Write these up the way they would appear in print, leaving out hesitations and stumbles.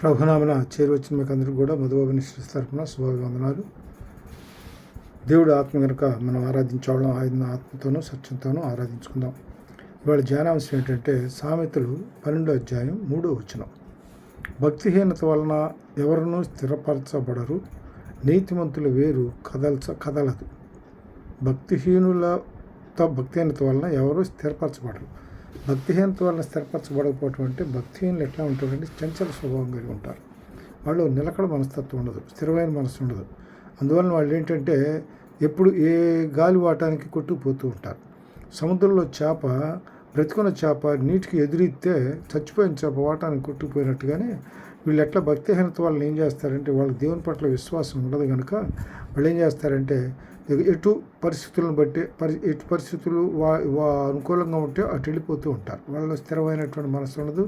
ప్రభునామన చేరువచ్చిన మీకు అందరికీ కూడా మధుబాబు నిశ్చిత తరపున శుభాభివందనాలు. దేవుడు ఆత్మ కనుక మనం ఆరాధించడం, ఆయన ఆత్మతోనూ సత్యంతోనూ ఆరాధించుకుందాం. ఇవాళ ధ్యానాంశం ఏంటంటే సామెతలు 12వ అధ్యాయం 3వ వచనం. భక్తిహీనత వలన ఎవరునూ స్థిరపరచబడరు, నీతిమంతుల వేరు కదలదు. భక్తిహీనత వలన ఎవరు స్థిరపరచబడరు. భక్తిహీనత వలన స్థిరపరచబడకపోవటం అంటే భక్తిహీనులు ఎట్లా ఉంటారంటే చంచల స్వభావం కలిగి ఉంటారు. వాళ్ళు నిలకడ మనస్తత్వం ఉండదు, స్థిరమైన మనసు ఉండదు. అందువలన వాళ్ళు ఏంటంటే ఎప్పుడు ఏ గాలి వాటానికి కొట్టుకుపోతూ ఉంటారు. సముద్రంలో చేప, బ్రతికున్న చేప నీటికి ఎదురిస్తే చచ్చిపోయిన చేప వాటానికి కొట్టుకుపోయినట్టుగానే వీళ్ళు ఎట్లా భక్తిహీనత వాళ్ళని ఏం చేస్తారంటే వాళ్ళకి దేవుని పట్ల విశ్వాసం ఉండదు కనుక వాళ్ళు ఏం చేస్తారంటే ఎటు పరిస్థితులను బట్టి ఎటు పరిస్థితులు అనుకూలంగా ఉంటే అటు వెళ్ళిపోతూ ఉంటారు. వాళ్ళలో స్థిరమైనటువంటి మనసు ఉండదు,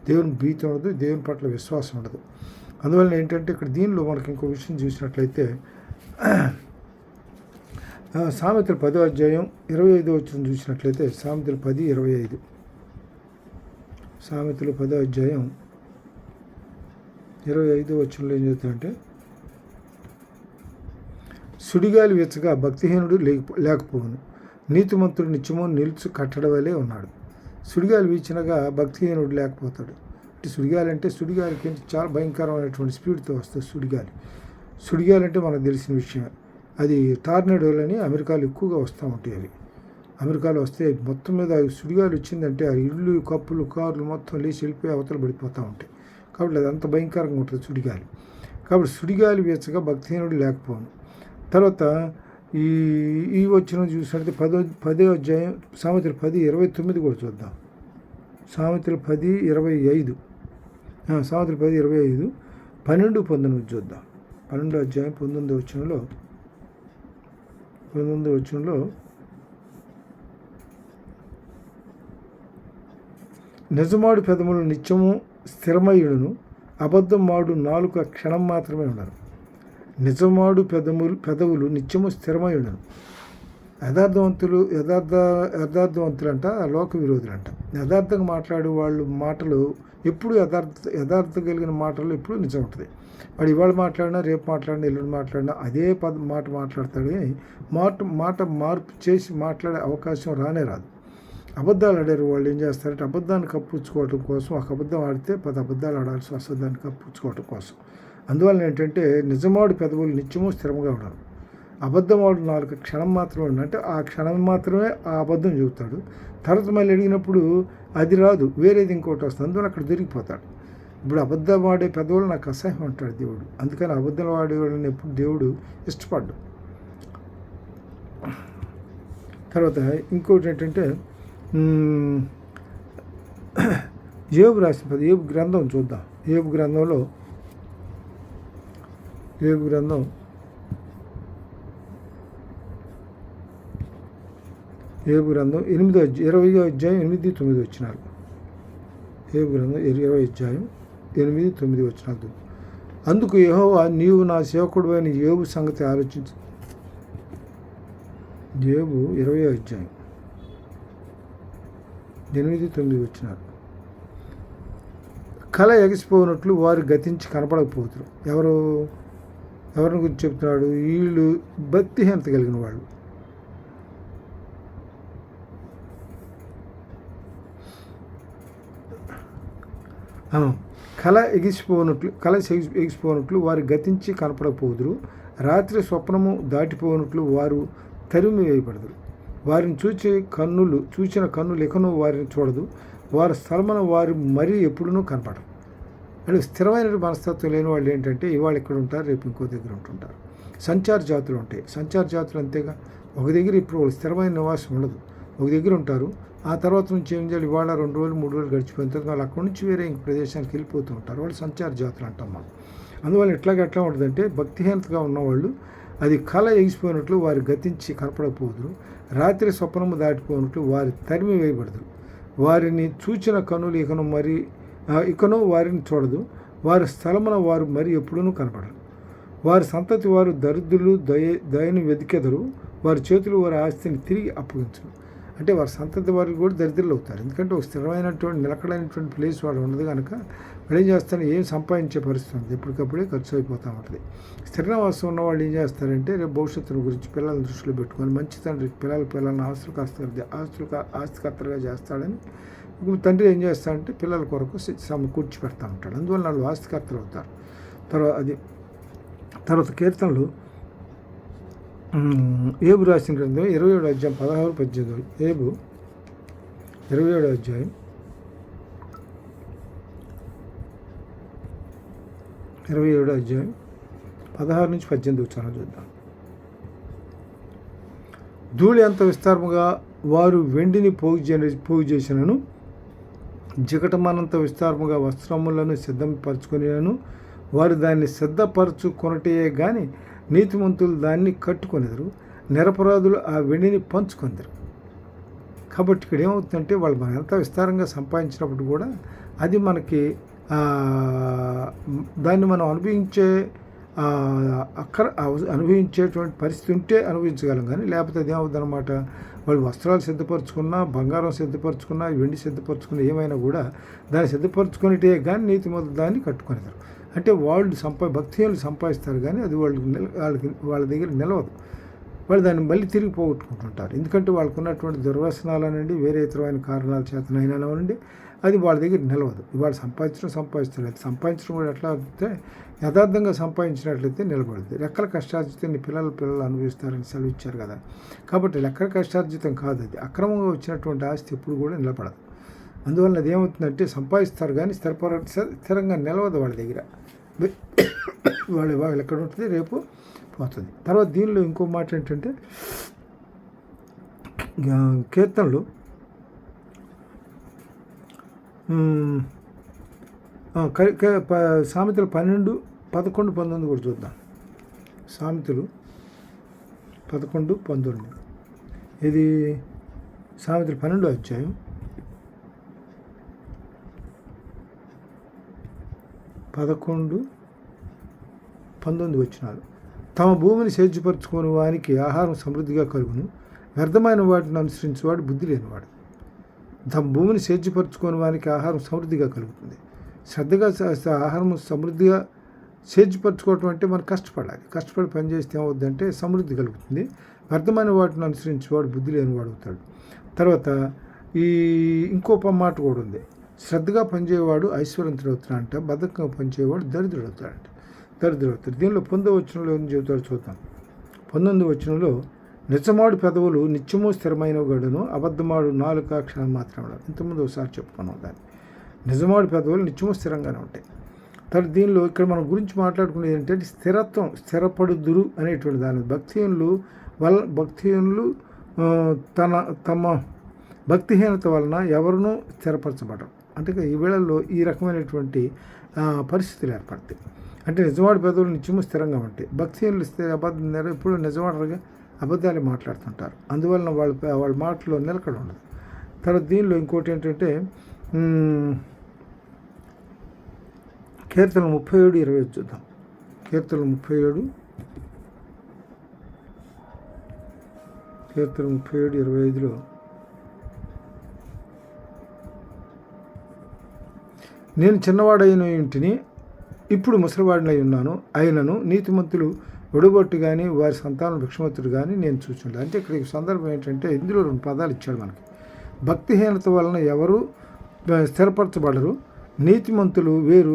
దేవుని భీతి ఉండదు, దేవుని పట్ల విశ్వాసం ఉండదు. అందువలన ఏంటంటే ఇక్కడ దీనిలో మనకి ఇంకో విషయం చూసినట్లయితే సామెతలు 10వ అధ్యాయం 25వ వచనం చూసినట్లయితే సామెతలు 10:25. సామెతలు 10వ అధ్యాయం 25వ వచనంలో ఏం చెబుతాయంటే, సుడిగాలి వెచ్చగా భక్తిహీనుడు లేకపోవును, నీతిమంతుడు నిత్యము నిలుచు కట్టడ వలె ఉన్నాడు. సుడిగాలి వీచినగా భక్తిహీనుడు లేకపోతాడు. సుడిగాలి అంటే సుడిగాలికి చాలా భయంకరమైనటువంటి స్పీడ్తో వస్తుంది సుడిగాలి అంటే మనకు తెలిసిన విషయమే. అది టార్నడోలని అమెరికాలో ఎక్కువగా వస్తూ ఉంటాయి. అవి అమెరికాలో వస్తే మొత్తం మీద సుడిగాలి వచ్చిందంటే ఆ ఇళ్ళు, కప్పులు, కార్లు మొత్తం లేచి వెళ్ళిపోయి అవతల పడిపోతూ ఉంటాయి. కాబట్టి అది అంత భయంకరంగా ఉంటుంది సుడిగాలి. కాబట్టి సుడిగాలి వీచగా భక్తిహీనుడు లేకపోను. తర్వాత ఈ వచ్చిన చూసినట్లయితే 10వ అధ్యాయం సామెతలు 10:29 కూడా చూద్దాం. సామెతలు 10:25. సామెతలు 10:25, 12-19 చూద్దాం. 12వ అధ్యాయం 19వ వచనంలో నిజమాడు పెదములు నిత్యము స్థిరమయ్యుడును, అబద్ధం మాడు నాలుక క్షణం మాత్రమే ఉండను. నిజమాడు పెదవులు నిత్యము స్థిరమై ఉండను. యథార్థవంతులంట లోక విరోధులంట. యథార్థంగా మాట్లాడే వాళ్ళు మాటలు ఎప్పుడు యథార్థ కలిగిన మాటలు ఎప్పుడు నిజం ఉంటుంది. వాడు ఇవాళ మాట్లాడినా, రేపు మాట్లాడినా, ఎల్లుండి మాట్లాడినా అదే మాట మాట్లాడతాడు. కానీ మాట మార్పు చేసి మాట్లాడే అవకాశం రాదు. అబద్ధాలు ఆడారు వాళ్ళు ఏం చేస్తారంటే అబద్ధాన్ని కప్పించుకోవటం కోసం, ఒక అబద్ధం ఆడితే 10 అబద్ధాలు ఆడాల్సి వస్తుంది దాన్ని కప్పించుకోవటం కోసం. అందువలన ఏంటంటే నిజమాడు పెదవులు నిత్యము స్థిరంగా ఉండరు, అబద్ధమాడు నాలుక క్షణం మాత్రమే ఉండదు. అంటే ఆ క్షణం మాత్రమే ఆ అబద్ధం చెబుతాడు. తర్వాత మళ్ళీ అడిగినప్పుడు అది రాదు, వేరేది ఇంకోటి వస్తుంది. అందువల్ల అక్కడ దొరికిపోతాడు. ఇప్పుడు అబద్ధం ఆడే పెదవులు నాకు అసహ్యం అంటాడు దేవుడు. అందుకని అబద్ధం ఆడేవాళ్ళని ఎప్పుడు దేవుడు ఇష్టపడ్డు. తర్వాత ఇంకోటి ఏంటంటే యోబు రాసిన యోబు గ్రంథం చూద్దాం. యోబు గ్రంథం 20వ అధ్యాయం 8-9 వచనాలు. యోబు గ్రంథం 20వ అధ్యాయం 8-9 వచనాలు. అందుకు యెహోవా, నీవు నా సేవకుడు అయిన యోబు సంగతి ఆలోచించు. యోబు 20వ అధ్యాయం 8-9 వచనాలు. కళ ఎగిసిపోయినట్లు వారు గతించి కనపడకపోతున్నారు. ఎవరిని గురించి చెప్తున్నాడు? వీళ్ళు భక్తిహీనత కలిగిన వాళ్ళు. కళ ఎగిసిపోయినట్లు వారు గతించి కనపడకపోదురు. రాత్రి స్వప్నము దాటిపోయినట్లు వారు తరిమి వేయబడదురు. వారిని చూచిన కన్నులు ఎకను వారిని చూడదు. వారి స్థలమున వారు మరీ ఎప్పుడూ కనపడరు. అంటే స్థిరమైన మనస్తత్వం లేని వాళ్ళు ఏంటంటే ఇవాళ ఇక్కడ ఉంటారు, రేపు ఇంకో దగ్గర ఉంటుంటారు. సంచార జాతులు ఉంటాయి. సంచార జాతులు అంతేగా, ఒక దగ్గర ఇప్పుడు వాళ్ళు స్థిరమైన నివాసం ఉండదు. ఒక దగ్గర ఉంటారు, ఆ తర్వాత నుంచి ఏం చేయాలి, ఇవాళ 2 రోజులు 3 రోజులు గడిచిపోయిన తర్వాత వాళ్ళు అక్కడి నుంచి వేరే ఇంక ప్రదేశానికి వెళ్ళిపోతూ ఉంటారు. వాళ్ళు సంచార జాతులు అంటాం మనం. అందువల్ల ఎట్లా ఉంటుందంటే భక్తిహీనతగా ఉన్నవాళ్ళు అది కళ ఎగిసిపోయినట్లు వారు గతించి కనపడకపోదురు. రాత్రి స్వప్నము దాటిపోయినట్లు వారి తరిమి వేయబడదురు. వారిని చూచిన కన్నులు ఇకను వారిని చూడదు. వారి స్థలమున వారు మరి ఎప్పుడూ కనపడరు. వారి సంతతి వారు దరిద్రులు దయను వెతికెదరు. వారి చేతులు వారి ఆస్తిని తిరిగి అప్పగించరు. అంటే వారి సంతతి వారికి కూడా దరిద్రులు అవుతారు. ఎందుకంటే ఒక స్థిరమైనటువంటి నిలకడైనటువంటి ప్లేస్ వాడు ఉండదు కనుక వాళ్ళు ఏం చేస్తారు, ఏం సంపాదించే పరిస్థితి ఉంది, ఎప్పటికప్పుడే ఖర్చు అయిపోతూ ఉంటుంది. స్థిర నివాసం ఉన్న వాళ్ళు ఏం చేస్తారంటే రేపు భవిష్యత్తును గురించి పిల్లల దృష్టిలో పెట్టుకొని మంచి తండ్రి పిల్లల్ని ఆస్తికర్తలుగా చేస్తాడని ఇప్పుడు తండ్రి ఏం చేస్తాడంటే పిల్లల కొరకు సమకూర్చి పెడతా ఉంటాడు. అందువల్ల వాళ్ళు ఆస్తికర్తలు అవుతారు. తర్వాత కీర్తనలు ఏబు రాసిన గ్రంథం 27 అధ్యాయం 16-18. ఏబు 27 అధ్యాయం 16-18 చూద్దాం. ధూళి అంత విస్తారముగా వారు వెండిని పోగు చేసినను, జిగటమానంత విస్తారముగా వస్త్రములను సిద్ధపరచుకొనినను వారు దాన్ని సిద్ధపరచుకొనటే గాని నీతిమంతులు దాన్ని కట్టుకొనిదరు, నిరపరాధులు ఆ వెండిని పంచుకొనిదరు. కాబట్టి ఇక్కడ ఏమవుతుందంటే వాళ్ళు మనం ఎంత విస్తారంగా సంపాదించినప్పుడు కూడా అది మనకి దాన్ని మనం అనుభవించేటువంటి పరిస్థితి ఉంటే అనుభవించగలం, కానీ లేకపోతే అది ఏమవుతుంది అనమాట. వాళ్ళు వస్త్రాలు సిద్ధపరచుకున్నా, బంగారం సిద్ధపరచుకున్నా, వెండి సిద్ధపరచుకున్నా, ఏమైనా కూడా దాన్ని సిద్ధపరచుకునేటే కానీ నీతిమంతులు దాన్ని కట్టుకొనిదరు. అంటే వాళ్ళు భక్తిహీనులు సంపాదిస్తారు కానీ అది వాళ్ళ దగ్గర నిలవదు. వాళ్ళు దాన్ని మళ్ళీ తిరిగి పోగొట్టుకుంటుంటారు. ఎందుకంటే వాళ్ళకు ఉన్నటువంటి దుర్వ్యసనాలనండి, వేరే ఇతరమైన కారణాల చేతనైనానండి, అది వాళ్ళ దగ్గర నిలవదు. వాళ్ళు సంపాదిస్తారు. అది సంపాదించడం కూడా ఎట్లా అయితే యథార్థంగా సంపాదించినట్లయితే నిలబడుతుంది. రెక్కల కష్టార్జితాన్ని పిల్లలు అనుభవిస్తారని సెలవు ఇచ్చారు కదా. కాబట్టి లెక్కల కష్టార్జితం కాదు, అది అక్రమంగా వచ్చినటువంటి ఆస్తి ఎప్పుడు కూడా నిలబడదు. అందువల్ల అది ఏమవుతుందంటే సంపాదిస్తారు కానీ స్థిరంగా నిలవదు వాళ్ళ దగ్గర. వాళ్ళు ఎక్కడ ఉంటుంది, రేపు పోతుంది. తర్వాత దీనిలో ఇంకో మాట ఏంటంటే కీర్తనలు సామెతలు 12-11 కూడా చూద్దాం. సామెతలు 11-19. ఇది సామెతలు 12 అధ్యాయం 11-19 వచనాలు. తమ భూమిని సేద్యపరచుకుని వానికి ఆహారం సమృద్ధిగా కలుగును, వ్యర్థమైన వాటిని అనుసరించేవాడు బుద్ధి లేనివాడు. తమ భూమిని సేద్యపరచుకుని వానికి ఆహారం సమృద్ధిగా కలుగుతుంది. శ్రద్ధగా ఆహారం సమృద్ధిగా సేద్యపరచుకోవటం అంటే మనం కష్టపడి పనిచేస్తే ఏమవుద్దంటే సమృద్ధి కలుగుతుంది. వ్యర్థమైన వాటిని అనుసరించేవాడు బుద్ధి లేనివాడు అవుతాడు. తర్వాత ఇంకో మాట కూడా ఉంది, శ్రద్ధగా పనిచేయవాడు ఐశ్వర్యవంతుడవుతాడంట, బద్ధకంగా పనిచేయవాడు దరిద్రుడవుతాడంట. దీనిలో 19వ వచనంలో ఏం చెబుతాడో చూద్దాం. 19వ వచనంలో నిజమాడు పెదవులు నిత్యము స్థిరమైన గడును, అబద్ధమాడు నాలుక క్షణం మాత్రమే. ఇంతకుముందు ఒకసారి చెప్పుకున్నాం దాన్ని. నిజమాడు పెదవులు నిత్యము స్థిరంగానే ఉంటాయి. తర్వాత దీనిలో ఇక్కడ మనం గురించి మాట్లాడుకునేది ఏంటంటే స్థిరపడుదురు అనేటువంటి దాని. భక్తిహీనులు తమ భక్తిహీనత వలన ఎవరినూ స్థిరపరచబడరు. అంటే ఈ వేళల్లో ఈ రకమైనటువంటి పరిస్థితులు ఏర్పడతాయి. అంటే నిజవాడి పెదవులు నిత్యము స్థిరంగా ఉంటాయి. భక్తిహీనులు ఎప్పుడు నిజవాడరుగా అబద్ధాలు మాట్లాడుతుంటారు. అందువలన వాళ్ళ మాటలో నిలకడ ఉండదు. తర్వాత దీనిలో ఇంకోటి ఏంటంటే కీర్తనలు 37-25 చూద్దాం. కీర్తనలు 37-25లో నేను చిన్నవాడైన ఇంటిని ఇప్పుడు ముసలివాడినై ఉన్నాను, అయినను నీతిమంతులు విడగొట్టు కానీ వారి సంతానం భిక్షమంతుడు కానీ నేను చూచుండే. అంటే ఇక్కడ సందర్భం ఏంటంటే ఇందులో 2 పదాలు ఇచ్చాడు మనకి. భక్తిహీనత వలన ఎవరు స్థిరపరచబడరు, నీతిమంతులు వేరు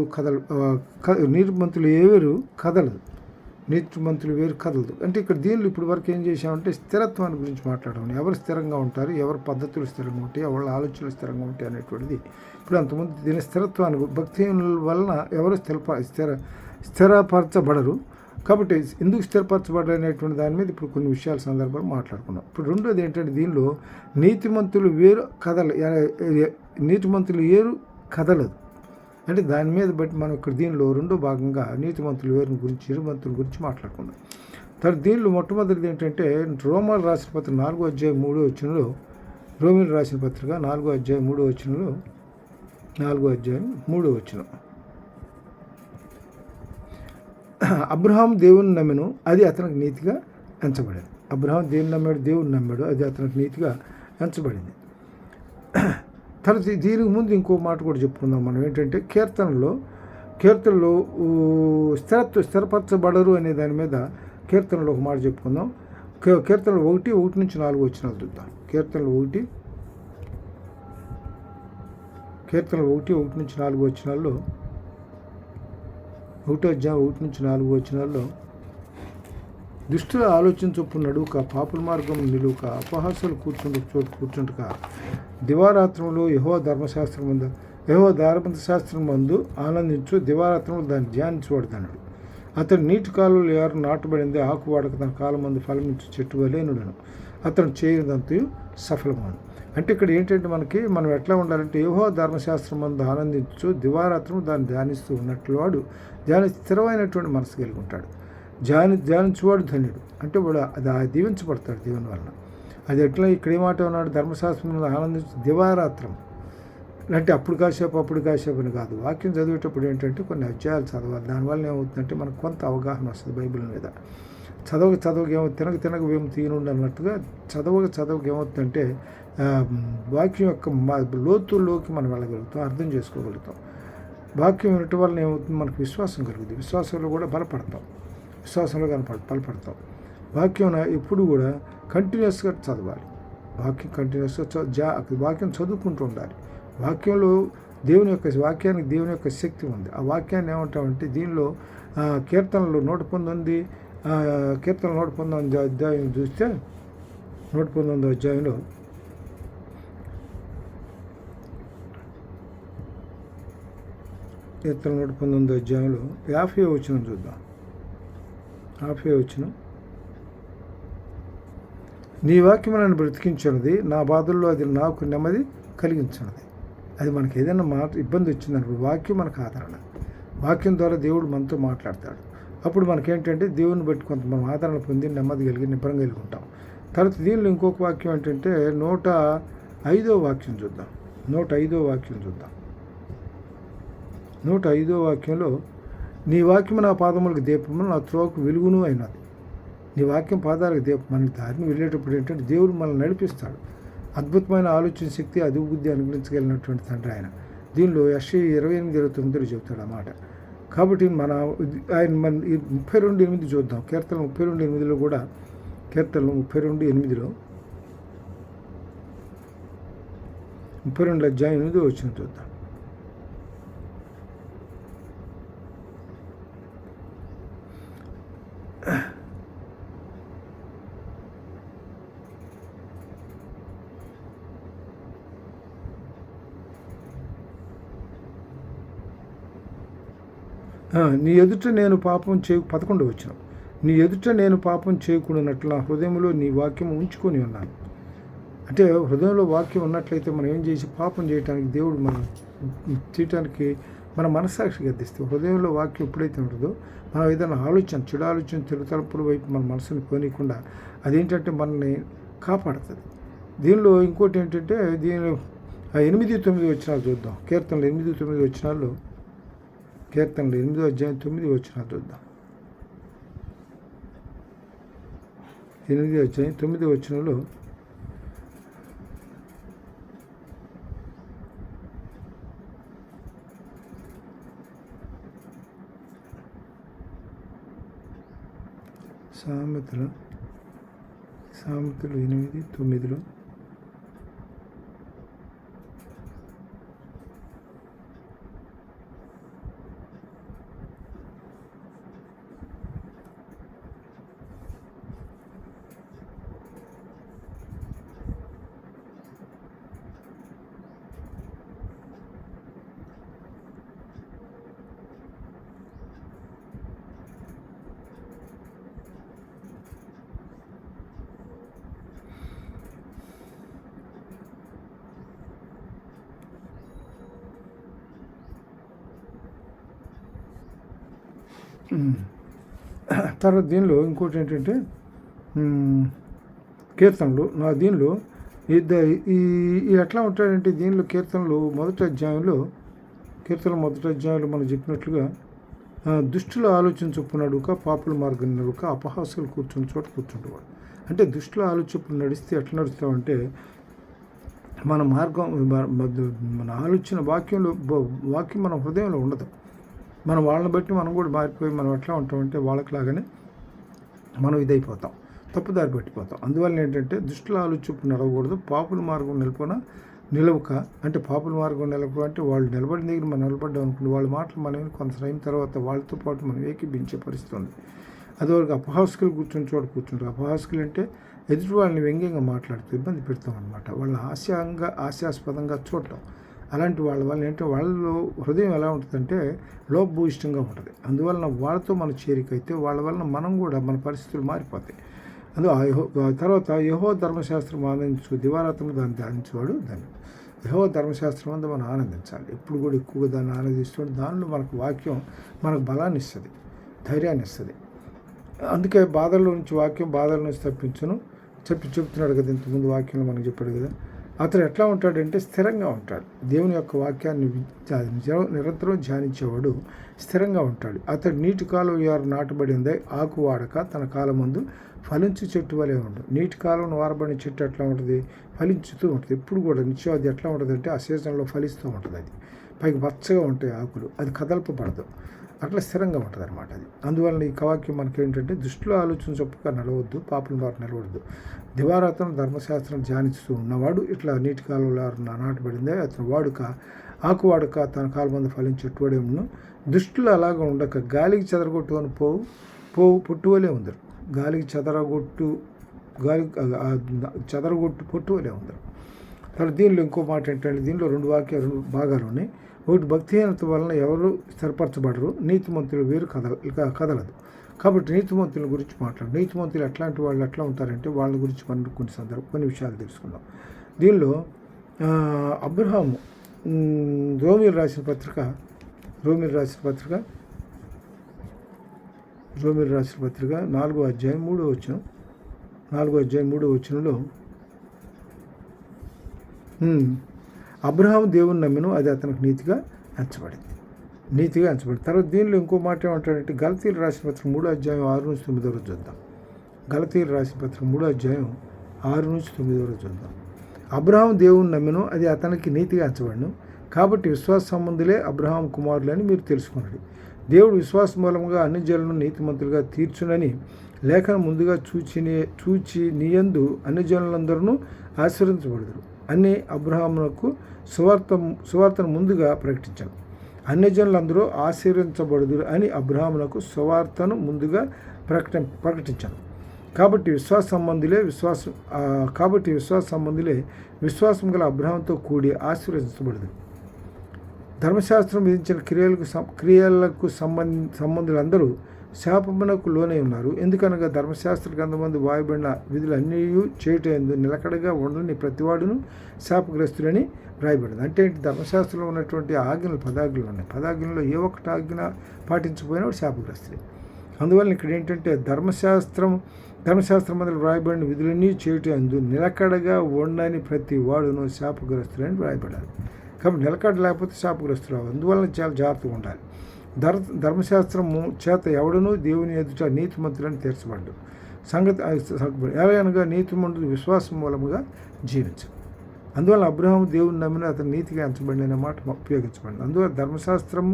కదలదు. అంటే ఇక్కడ దీనిలో ఇప్పుడు వరకు ఏం చేశామంటే స్థిరత్వాన్ని గురించి మాట్లాడడం. ఎవరు స్థిరంగా ఉంటారు, ఎవరి పద్ధతులు స్థిరంగా ఉంటాయి, ఎవరి ఆలోచనలు స్థిరంగా ఉంటాయి అనేటువంటిది. ఇప్పుడు అంతకుముందు దీని స్థిరత్వాన్ని భక్తిహీనుల వలన ఎవరు స్థిరపరచబడరు. కాబట్టి ఎందుకు స్థిరపరచబడరు అనేటువంటి దాని మీద ఇప్పుడు కొన్ని విషయాల సందర్భాలు మాట్లాడుకున్నాం. ఇప్పుడు రెండోది ఏంటంటే దీనిలో నీతిమంతులు ఏరు కదలదు. అంటే దాని మీద బట్టి మనం ఇక్కడ దీనిలో రెండో భాగంగా నీతిమంతులు వేరుని గురించి ఇరుమంతుల గురించి మాట్లాడుకుందాం. తర్వాత దీనిలో మొట్టమొదటిది ఏంటంటే రోమీయులు రాసిన పత్రిక 4వ అధ్యాయం 3వ వచనంలో, రోమీయులు రాసిన పత్రిక 4వ అధ్యాయం 3వ వచనంలో, 4వ అధ్యాయం 3వ వచనం, అబ్రహాం దేవుని నమ్మెను, అది అతనికి నీతిగా ఎంచబడేది. అబ్రహాం దేవుని నమ్మాడు, అది అతనికి నీతిగా ఎంచబడింది. తర్వాత దీనికి ముందు ఇంకో మాట కూడా చెప్పుకుందాం మనం. ఏంటంటే కీర్తనలో స్థిరపరచబడరు అనే దాని మీద కీర్తనలో ఒక మాట చెప్పుకుందాం. కీర్తనలు 1:1-4 వచనాలు చూద్దాం. కీర్తనలు 1:1-4 వచనాల్లో, 1వ అధ్యాయం 1-4 వచనాల్లో, దుష్టుల ఆలోచన చొప్పున నడువుక, పాపుల మార్గం నిలువుక, అపహాస్యులు కూర్చుంటుక, దివారాత్రంలో యెహోవా ధర్మశాస్త్రం మందు ఆనందించు, దివారాత్రంలో దాన్ని ధ్యానించబడతాడు. అతడు నీటి కాలువలు ఎవరు నాటబడింది, ఆకు వాడక తన కాలం మందు ఫలమించు చెట్టు వలేనుడను, అతను చేయదంతయు సఫలమాను. అంటే ఇక్కడ ఏంటంటే మనం ఎట్లా ఉండాలంటే, యెహోవా ధర్మశాస్త్రం మందు ఆనందించు, దివారాత్రం దాన్ని ధ్యానిస్తూ ఉన్నట్లు వాడు స్థిరమైనటువంటి మనసు కలిగి ఉంటాడు. ధ్యానించువాడు ధన్యుడు. అంటే వాడు అది దీవించబడతాడు దేవుని వలన. అది ఎట్లా ఇక్కడ ఏమాట ఉన్నాడు, ధర్మశాస్త్రం ఆనందించు దివారాత్రం అంటే అప్పుడు కాసేపు అని కాదు. వాక్యం చదివేటప్పుడు ఏంటంటే కొన్ని అధ్యాయాలు చదవాలి. దానివల్ల ఏమవుతుందంటే మనకు కొంత అవగాహన వస్తుంది బైబిల్ మీద. చదవక ఏమో తినక ఏమో తీయనుండి అన్నట్టుగా చదవక ఏమవుతుందంటే వాక్యం యొక్క లోతుల్లోకి మనం వెళ్ళగలుగుతాం, అర్థం చేసుకోగలుగుతాం. వాక్యం వినటం వల్ల ఏమవుతుంది, మనకు విశ్వాసం కలుగుతుంది. విశ్వాసంలో కూడా బలపడతాం. బలపడతాం. వాక్యం ఎప్పుడు కూడా కంటిన్యూస్గా చదవాలి. వాక్యం చదువుకుంటూ ఉండాలి. వాక్యంలో వాక్యానికి దేవుని యొక్క శక్తి ఉంది. ఆ వాక్యాన్ని ఏమంటామంటే దీనిలో కీర్తనలు 119 అధ్యాయం చూస్తే 119 అధ్యాయంలో కీర్తన 119 అధ్యాయంలో 50వ వచనం చూద్దాం. 50వ వచనం, నీ వాక్యం నన్ను బ్రతికించినది, నా బాధల్లో అది నాకు నెమ్మది కలిగించినది. అది మనకి ఏదైనా ఇబ్బంది వచ్చిందనుకో, వాక్యం మనకు ఆదరణ. వాక్యం ద్వారా దేవుడు మనతో మాట్లాడతాడు. అప్పుడు మనకేంటంటే దేవుని బట్టి కొంత మనం ఆదరణ పొంది నెమ్మది కలిగి నిబ్బరం కలిగి ఉంటాం. తర్వాత దీనిలో ఇంకొక వాక్యం ఏంటంటే 105వ వాక్యం చూద్దాం. 105వ వాక్యంలో, నీ వాక్యం నా పాదములకు దీపము, నా త్రోవకు వెలుగును అయినది. నీ వాక్యం పాదాలకు దీపం. మన దారిని వెళ్ళేటప్పుడు ఏంటంటే దేవుడు మనల్ని నడిపిస్తాడు. అద్భుతమైన ఆలోచన శక్తి, అభివృద్ధి అనుగ్రహించగలిగినటువంటి తండ్రి ఆయన. దీనిలో యెషయా 28:29 చెబుతాడు అన్నమాట. కాబట్టి ఆయన 32:8 చూద్దాం. కీర్తనలు 32:8లో కూడా, కీర్తనలు 32:8లో 32 అధ్యాయం 8 వచనం చూద్దాం. నీ ఎదుట నేను పాపం 11 వచనం, నీ ఎదుట నేను పాపం చేయకూడనట్లు నా హృదయంలో నీ వాక్యం ఉంచుకొని ఉన్నాను. అంటే హృదయంలో వాక్యం ఉన్నట్లయితే మనం ఏం చేసి పాపం చేయడానికి దేవుడు చేయటానికి మన మనస్సాక్షి గద్దిస్తే, హృదయంలో వాక్యం ఎప్పుడైతే ఉంటుందో మనం ఏదైనా చెడు ఆలోచన, తెలుతలపుల వైపు మన మనసుని పోనీయకుండా అదేంటంటే మనల్ని కాపాడుతుంది. దీనిలో ఇంకోటి ఏంటంటే, దీనిలో 8-9 వచనాలు చూద్దాం. కీర్తనలు 8-9 వచనాల్లో, కీర్తనలు 8వ అధ్యాయం 9 వచనాలు చూద్దాం. 8వ అధ్యాయం 9 వచనంలో, సామెతలు 8:9లో, తర్వాత దీనిలో ఇంకోటి ఏంటంటే కీర్తనలు దీనిలో ఎట్లా ఉంటాడంటే, దీనిలో కీర్తనలు మొదటి అధ్యాయంలో మనం చెప్పినట్లుగా, దుష్టుల ఆలోచన చొప్పున నడుక, పాపుల మార్గం నడుక, అపహాస్యులు కూర్చుని చోట కూర్చుంటేవాడు. అంటే దుష్టుల ఆలోచన నడిస్తే ఎట్లా నడుస్తామంటే, మన మార్గం మన ఆలోచన వాక్యం మన హృదయంలో ఉండదు. మనం వాళ్ళని బట్టి మనం కూడా మారిపోయి మనం ఎట్లా ఉంటామంటే వాళ్ళకిలాగానే మనం ఇదైపోతాం, తప్పుదారి పట్టిపోతాం. అందువల్ల ఏంటంటే దుష్టుల ఆలోచన నడవకూడదు. పాపుల మార్గం నిలవక అంటే పాపుల మార్గం నిలవక అంటే వాళ్ళు నిలబడిన దగ్గర మనం నిలబడ్డాం అనుకుంటే వాళ్ళ మాటలు మనం కొంత టైం తర్వాత వాళ్ళతో పాటు మనం ఏకీభించే పరిస్థితి ఉంది. అదివరకు అపహాస్కులు కూర్చొని చోట కూర్చుంటారు. అపహాస్కులు అంటే ఎదుటి వాళ్ళని వ్యంగ్యంగా మాట్లాడుతూ ఇబ్బంది పెడతాం అనమాట. వాళ్ళని హాస్యాస్పదంగా చూడటం. అలాంటి వాళ్ళ ఏంటంటే వాళ్ళలో హృదయం ఎలా ఉంటుందంటే లోపభూయిష్టంగా ఉంటుంది. అందువలన వాళ్ళతో మన చేరిక అయితే వాళ్ళ వలన మనం కూడా మన పరిస్థితులు మారిపోతాయి. తర్వాత యెహోవా ధర్మశాస్త్రం ఆనందించు, దివారాత్రులు దాన్ని ధ్యానించేవాడు దాన్ని. యెహోవా ధర్మశాస్త్రం అంతా మనం ఆనందించాలి. ఎప్పుడు కూడా ఎక్కువగా దాన్ని ఆనందిస్తుంటే దానిలో మనకు వాక్యం మనకు బలాన్ని ఇస్తుంది, ధైర్యాన్ని ఇస్తుంది. అందుకే బాధల్లో నుంచి వాక్యం బాధల నుంచి తప్పించును చెప్తున్నాడు కదా. ఇంతకుముందు వాక్యంలో మనకు చెప్పాడు కదా. అతను ఎట్లా ఉంటాడంటే స్థిరంగా ఉంటాడు. దేవుని యొక్క వాక్యాన్ని నిరంతరం ధ్యానించేవాడు స్థిరంగా ఉంటాడు. అతడు నీటి కాలువ నాటబడిందే ఆకు వాడక తన కాలం ముందు ఫలించు చెట్టు వలె ఉండదు. నీటి కాలం వారబడిన చెట్టు ఎట్లా ఉంటుంది? ఫలించుతూ ఉంటుంది. ఎప్పుడు కూడా నిత్యం అది ఎట్లా ఉంటుంది అంటే ఆ సీజన్లో ఫలిస్తూ ఉంటుంది. అది పైకి పచ్చగా ఉంటాయి ఆకులు, అది కదల్పబడదు, అట్లా స్థిరంగా ఉంటుంది అనమాట అది. అందువల్ల ఈ వాక్యం మనకేంటంటే దుష్టుల ఆలోచన చొప్పుగా నడవద్దు, పాపుల ద్వారా నిలవద్దు. దివారాత్రం ధర్మశాస్త్రం ధ్యానిస్తూ ఉన్నవాడు ఇట్లా నీటి కాలంలో నాటబడిందే అతను ఆకు వాడుక తన కాలం మంది ఫలించేట్టువాడే ఉన్ను. దుష్టులు అలాగా ఉండక గాలికి చెదరగొట్టుకొని పొట్టువలే ఉందరు. గాలికి చెదరగొట్టు పొట్టువలే ఉందరు. తర్వాత దీనిలో ఇంకో మాట ఏంటంటే దీనిలో రెండు భాగాలు ఉన్నాయి. ఒకటి భక్తిహీనత వలన ఎవరు స్థిరపరచబడరు, నీతిమంతులు వేరు కదలదు. కాబట్టి నీతిమంతుల గురించి నీతిమంతులు ఎట్లాంటి వాళ్ళు ఎట్లా ఉంటారంటే వాళ్ళ గురించి మనం కొన్ని విషయాలు తెలుసుకుందాం. దీనిలో అబ్రహాము రోమీలు రాసిన పత్రిక 4వ అధ్యాయం 3వ వచనంలో అబ్రహాము దేవుని నమ్మెను, అది అతనికి నీతిగా ఎంచబడింది. తర్వాత దీనిలో ఇంకో మాట ఏమంటాడంటే గలతీయులు రాసిన పత్రిక 3వ అధ్యాయం 6-9 చూద్దాం. గలతీయులు రాసిన పత్రిక 3వ అధ్యాయం 6-9 చూద్దాం. అబ్రహాము దేవుని నమ్మెను, అది అతనికి నీతిగా ఎంచబడను. కాబట్టి విశ్వాస సంబంధులే అబ్రహాం కుమారులని మీరు తెలుసుకున్నది. దేవుడు విశ్వాస మూలంగా అన్ని జనులను నీతిమంతులుగా తీర్చునని లేఖనం ముందుగా చూచి నీయందు అన్ని జనులందరూ ఆశీర్వదించబడదురు అని అబ్రహామునకు సువార్తను ముందుగా ప్రకటించాను. అన్యజనులందరూ ఆశీర్వదించబడుదురు అని అబ్రహామునకు సువార్తను ముందుగా ప్రకటించాను. కాబట్టి విశ్వాస సంబంధులే విశ్వాసం గల అబ్రహాంతో కూడి ఆశీర్వదించబడదు. ధర్మశాస్త్రం విధించిన క్రియలకు సంబంధులందరూ శాపమునకు లోనై ఉన్నారు. ఎందుకనగా ధర్మశాస్త్ర గ్రంథమందు వాయబడిన విధులన్నీ చేయటందు నిలకడగా ఉండని ప్రతివాడును శాపగ్రస్తులని రాయబడింది. అంటే ధర్మశాస్త్రంలో ఉన్నటువంటి పదాజ్ఞలు ఉన్నాయి. పదాజ్ఞలో ఏ ఒక్కటి ఆజ్ఞ పాటించకపోయినా శాపగ్రస్తులే. అందువల్ల ఇక్కడ ఏంటంటే ధర్మశాస్త్రం మొదలు వ్రాయబడిన విధులన్నీ చేయటందు నిలకడగా ఉండని ప్రతి వాడును శాపగ్రస్తులని వ్రాయబడాలి. కాబట్టి నిలకడ లేకపోతే శాపగ్రస్తులు. అందువల్ల చాలా జాగ్రత్తగా ఉండాలి. ధర్మశాస్త్రము చేత ఎవడనూ దేవుని ఎదుట నీతిమంతులని తీర్చబడ్డు సంగతి ఎలాగనగా నీతిమంతుడు విశ్వాసం మూలముగా జీవించు. అందువల్ల అబ్రహాము దేవుని నమ్మిన అతను నీతిగా ఎంచబడిన మాట ఉపయోగించబడింది. అందువల్ల ధర్మశాస్త్రము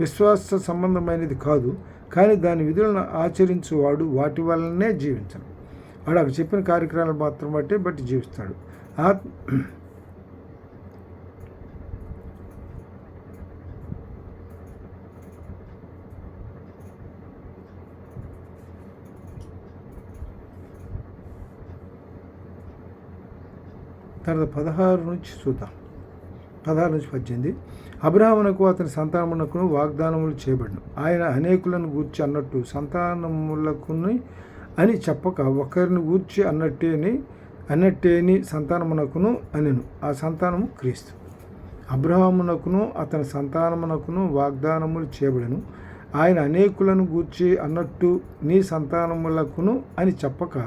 విశ్వాస సంబంధమైనది కాదు, కానీ దాని విధులను ఆచరించువాడు వాటి వల్లనే జీవించను. వాడు అక్కడ చెప్పిన కార్యక్రమాలు మాత్రం బట్టి జీవిస్తాడు. తర్వాత 16 నుంచి చూద్దాం. 16-18 అబ్రహామునకు అతని సంతానమునకును వాగ్దానములు చేయబడిన ఆయన అనేకులను గూర్చి అన్నట్టు సంతానములకుని అని చెప్పక ఒకరిని గూర్చి అన్నట్టేని సంతానమునకును అనెను. ఆ సంతానము క్రీస్తు. అబ్రహామునకును అతని సంతానమునకును వాగ్దానములు చేయబడెను. ఆయన అనేకులను గూర్చి అన్నట్టు నీ సంతానములకును అని చెప్పక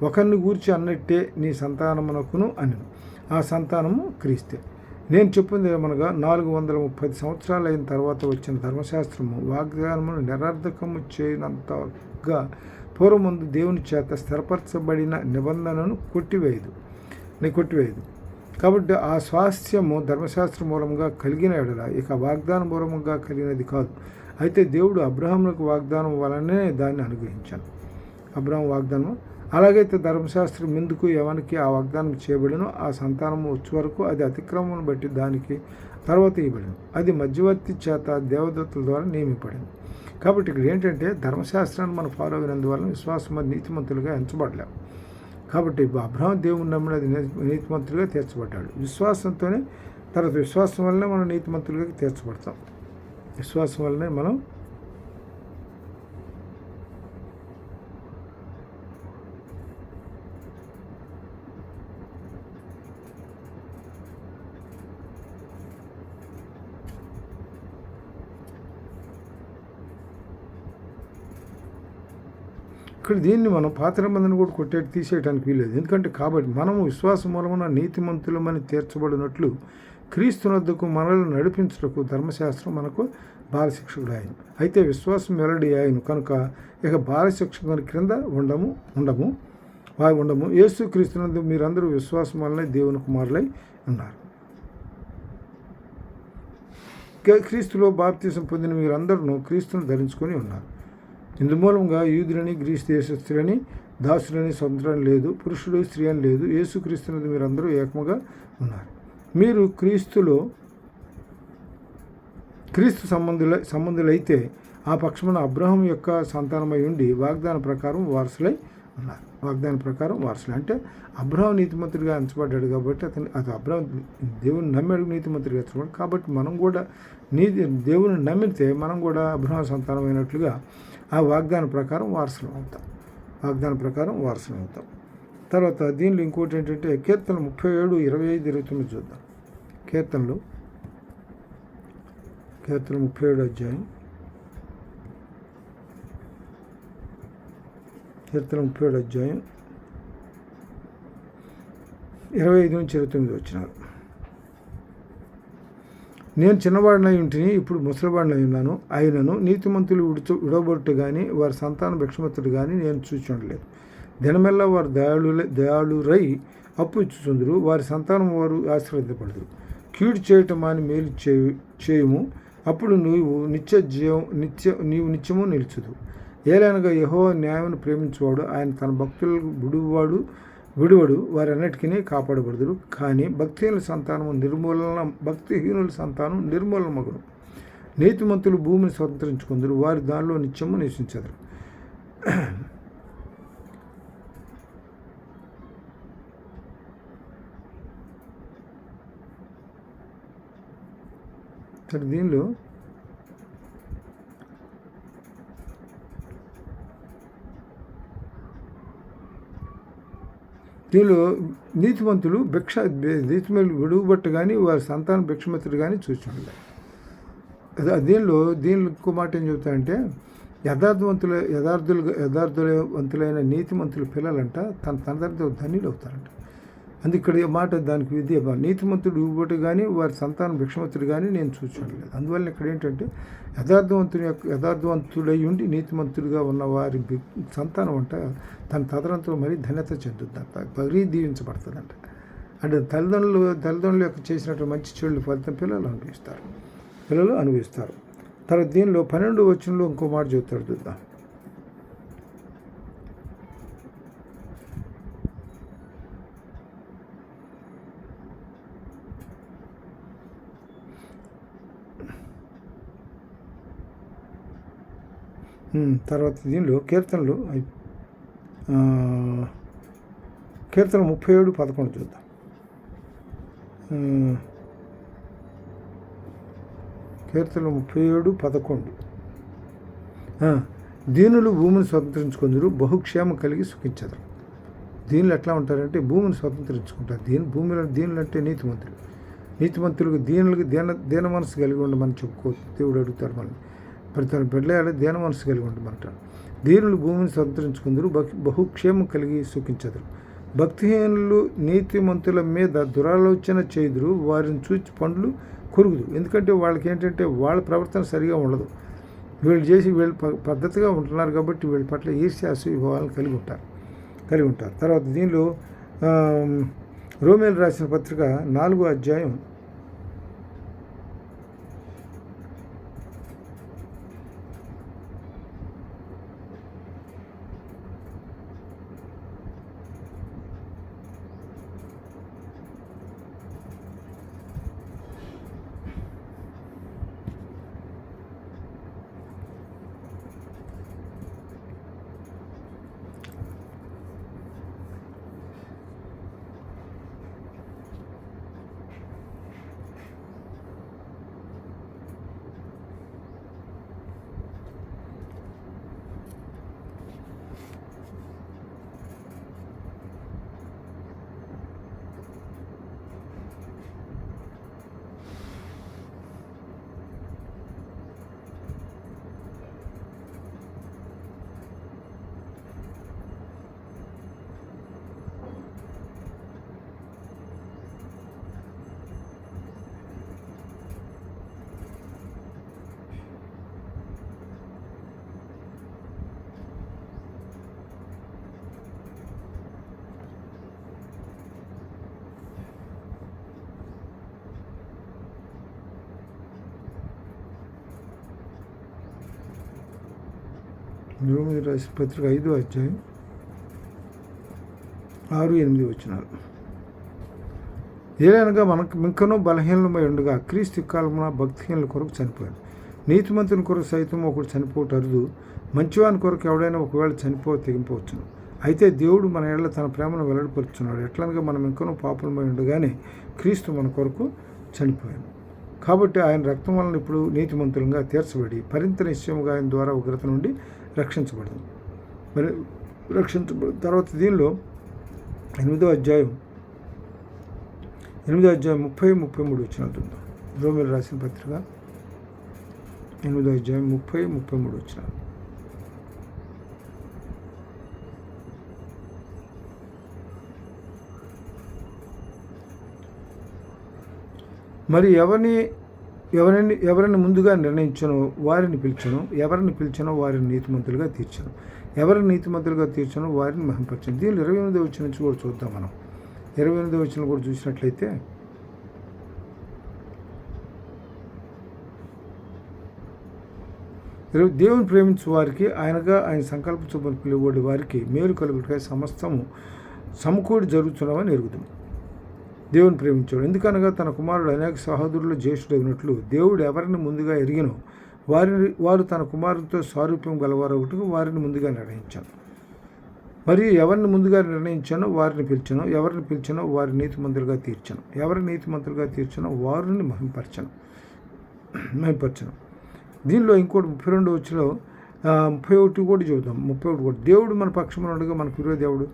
ఒకరిని గూర్చి అన్నట్టే నీ సంతానమునకును అనెను. ఆ సంతానము క్రీస్తే. నేను చెప్పింది ఏమనగా 430 సంవత్సరాలు అయిన తర్వాత వచ్చిన ధర్మశాస్త్రము వాగ్దానమును నిరర్ధకము చేయనంతగా పూర్వముందు దేవుని చేత స్థిరపరచబడిన నిబంధనను కొట్టివేయదు. కాబట్టి ఆ స్వాస్థ్యము ధర్మశాస్త్ర మూలంగా కలిగిన ఎడల ఇక వాగ్దానం మూలముగా కలిగినది కాదు. అయితే దేవుడు అబ్రహాములకు వాగ్దానం వలనే దాన్ని అనుగ్రహించాను. అబ్రహాం వాగ్దానం అలాగైతే ధర్మశాస్త్రం ముందుకు ఎవరికి ఆ వాగ్దానం చేయబడినో ఆ సంతానం వచ్చే వరకు అది అతిక్రమం బట్టి దానికి తర్వాత ఇవ్వబడింది. అది మధ్యవర్తి చేత దేవదత్తుల ద్వారా నియమింపబడింది. కాబట్టి ఇక్కడ ఏంటంటే ధర్మశాస్త్రాన్ని మనం ఫాలో అయినందువల్ల విశ్వాసం నీతిమంతులుగా ఎంచబడలేము. కాబట్టి అబ్రహాం దేవుని నమ్మిన నీతిమంతులుగా తీర్చబడ్డాడు. విశ్వాసంతోనే తర్వాత విశ్వాసం వల్లనే మనం నీతిమంతులుగా తీర్చబడతాం. విశ్వాసం వల్లనే మనం ఇక్కడ దీన్ని మనం పాత నిబంధన కూడా తీసేయడానికి వీలేదు. ఎందుకంటే కాబట్టి మనము విశ్వాసం మూలమున నీతిమంతులమని తీర్చబడినట్లు క్రీస్తునొద్దకు మనల్ని నడిపించుటకు ధర్మశాస్త్రం మనకు బాలశిక్షకుడు ఆయన. అయితే విశ్వాసం వెల్లడి ఆయన కనుక ఇక బాలశిక్షకుని క్రింద ఉండము. యేసు క్రీస్తునందు మీరందరూ విశ్వాసం వలన దేవుని కుమారులై ఉన్నారు. క్రీస్తులో బాప్తిసం పొందిన మీరందరూ క్రీస్తును ధరించుకొని ఉన్నారు. ఇందుమూలంగా యూదులని గ్రీసు దేశస్తులని దాసులని స్వతంత్రం లేదు, పురుషుడు స్త్రీ అని లేదు. యేసుక్రీస్తునందు మీరందరూ ఏకముగా ఉన్నారు. మీరు క్రీస్తు సంబంధులైతే ఆ పక్షమున అబ్రహాం యొక్క సంతానమై ఉండి వాగ్దాన ప్రకారం వారసులై ఉన్నారు. అంటే అబ్రహాం నీతిమంతుడిగా ఎంచబడ్డాడు కాబట్టి అది అబ్రహాం దేవుని నమ్మాడు, నీతిమంతుడిగా ఎంచబడ్డాడు. కాబట్టి మనం కూడా దేవుని నమ్మితే మనం కూడా అబ్రహాం సంతానమైనట్లుగా ఆ వాగ్దాన ప్రకారం వారసులం అవుతాం. తర్వాత దీనిలో ఇంకోటి ఏంటంటే కీర్తన 37, 25, 29 చూద్దాం. కీర్తన 37 అధ్యాయం, కీర్తన 37 అధ్యాయం 25 నుంచి 29 వచ్చినారు. నేను చిన్నవాడినై ఉంటిని, ఇప్పుడు ముసలివాడినై ఉన్నాను. అయినను నీతిమంతులు విడవబొట్టు కానీ వారి సంతానం భిక్షమత్తుడు కానీ నేను చూచి ఉండలేదు. దినమెల్లా వారు దయాళురై అప్పు ఇచ్చుచుందురు, వారి సంతానం వారు ఆశీర్వదింపబడుదురు. కీడు చేయటం అని మేలు చేయుము, అప్పుడు నీవు నిత్యము నిలుచుదు. ఏలైనగా యెహోవా న్యాయమును ప్రేమించువాడు, ఆయన తన భక్తులకు విడువడు, వారన్నిటికీ కాపాడబడుదురు. కానీ భక్తిహీనుల సంతానం నిర్మూలమగును. నీతిమంతులు భూమిని స్వతంత్రించుకుందరు, వారి దానిలో నిత్యము నివసించదురు. దీనిలో నీతిమంతులు విడువబట్టు కానీ వారి సంతానం భిక్షమతుడు కానీ చూస్తుండలేదు. దీనిలో ఇంకో మాట ఏం చెబుతారంటే యథార్థవంతులైన నీతిమంతుల పిల్లలంట తన తండ్రితో ధన్యులు అవుతారంట. ఇక్కడ మాట దానికి విద్య, నీతిమంతుడు విడువబట్టు కానీ వారి సంతానం భిక్షమతుడు కానీ నేను చూస్తుండలేదు. అందువల్ల ఇక్కడ ఏంటంటే యథార్థవంతుడై ఉండి నీతిమంతుడిగా ఉన్న వారి సంతానం అంట తన తదనంతరం మరీ ధన్యత చెందుతుందంట, మరీ దీవించబడుతుందంట. అంటే తల్లిదండ్రుల యొక్క చేసినట్టు మంచి చెడులు ఫలితం పిల్లలు అనుభవిస్తారు. తర్వాత దీనిలో 12 వచనంలో ఇంకో మాట చెబుతాడు, చూద్దాం. తర్వాత దీనిలో కీర్తన 37, 11 చూద్దాం. కీర్తన 37, 11. దీనులు భూమిని స్వతంత్రించుకుందరు, బహుక్షేమం కలిగి సుఖించదురు. దీనిలో ఎట్లా ఉంటారంటే భూమిని స్వతంత్రించుకుంటారు. దీనులు అంటే నీతిమంతులకు దీన మనసు కలిగి ఉండమని చెప్పుకోవచ్చు. దేవుడు అడుగుతాడు మనల్ని, ప్రతి బిడ్డల దీన మనసు కలిగి ఉండమంటాడు. దీనులు భూమిని స్వతంత్రించుకుందరు, బహుక్షేమం కలిగి సుఖించదురు. భక్తిహీనులు నీతిమంతుల మీద దురాలోచన చేయుదురు, వారిని చూచి పండ్లు కొరుకుదురు. ఎందుకంటే వాళ్ళకి ఏంటంటే వాళ్ళ ప్రవర్తన సరిగా ఉండదు. వీళ్ళు పద్ధతిగా ఉంటున్నారు కాబట్టి వీళ్ళ పట్ల ఈర్ష్య అసూయ భావాలను కలిగి ఉంటారు. తర్వాత దీనిలో రోమేలు రాసిన పత్రిక 4వ అధ్యాయం 5వ అధ్యాయం 6-8 వచనాలు. ఏలైనగా మనకు మింకనూ బలహీనమై ఉండగా క్రీస్తు కాలమున భక్తిహీనుల కొరకు చనిపోయాడు. నీతిమంతుని కొరకు సైతం ఒకడు చనిపోవటం అరుదు. మంచివాని కొరకు ఎవడైనా ఒకవేళ తెగింపవచ్చును. అయితే దేవుడు మన ఏళ్ళ తన ప్రేమను వెల్లడిపరుచున్నాడు. ఎట్లనగా మనం ఇంకనూ పాపలమై ఉండగానే క్రీస్తు మన కొరకు చనిపోయాడు. కాబట్టి ఆయన రక్తం వలన ఇప్పుడు నీతిమంతులంగా తీర్చబడి పరింత నిశ్చయముగా ఆయన ద్వారా ఉగ్రత నుండి రక్షించబడింది. తర్వాత దీనిలో 8వ అధ్యాయం 30-33 వచనాలు చూద్దాం. రోమేలు రాసిన పత్రిక 8వ అధ్యాయం 30-33 వచనాలు. మరి ఎవరిని ముందుగా నిర్ణయించనో వారిని పిలిచను, ఎవరిని పిలిచనో వారిని నీతిమంతులుగా తీర్చను, ఎవరిని నీతిమంతులుగా తీర్చనో వారిని మహింపరచను. దీనిలో 28వ వచనం నుంచి కూడా చూద్దాం. మనం 28వ వచనం కూడా చూసినట్లయితే దేవుని ప్రేమించు వారికి ఆయన సంకల్ప చొప్పున పిలువబడి వారికి మేలు కలుగుటకై సమస్తము సమకూడి జరుగుతున్నామని ఎరుగుతాం. దేవుని ప్రేమించాడు ఎందుకనగా తన కుమారుడు అనేక సహోదరులు జ్యేష్ఠుడైనట్లు దేవుడు ఎవరిని ముందుగా ఎరిగినో వారు తన కుమారుడితో సారూప్యం గలవారొకటికి వారిని ముందుగా నిర్ణయించాను. మరియు ఎవరిని ముందుగా నిర్ణయించానో వారిని పిలిచాను, ఎవరిని పిలిచానో వారిని నీతిమంతులుగా తీర్చాను, ఎవరిని నీతిమంతులుగా తీర్చానో వారిని మహింపరచను. దీనిలో ఇంకోటి 32 వచ్చిలో 31 కూడా చూద్దాం. 31 కూడా దేవుడు మన పక్షమున ఉండగా మనకు విరోధి దేవుడు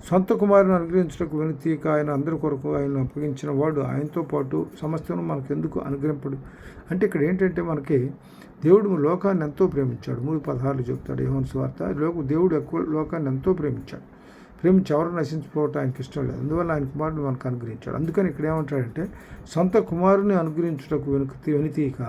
సొంత కుమారుని అనుగ్రహించడానికి వెనుతీక ఆయన అందరి కొరకు ఆయన అప్పగించిన వాడు ఆయనతో పాటు సమస్యను మనకెందుకు అనుగ్రహింపడు అంటే ఇక్కడ ఏంటంటే మనకి దేవుడు లోకాన్ని ఎంతో ప్రేమించాడు. 3:16 చెప్తాడు యోహాను సువార్త. దేవుడు లోకాన్ని ఎంతో ప్రేమించి ఎవరు నశించిపోవటం ఆయనకి ఇష్టం లేదు. అందువల్ల ఆయన కుమారుని మనకు అనుగ్రహించాడు. అందుకని ఇక్కడ ఏమంటాడంటే సొంత కుమారుని అనుగ్రహించుటకు వెనుతీక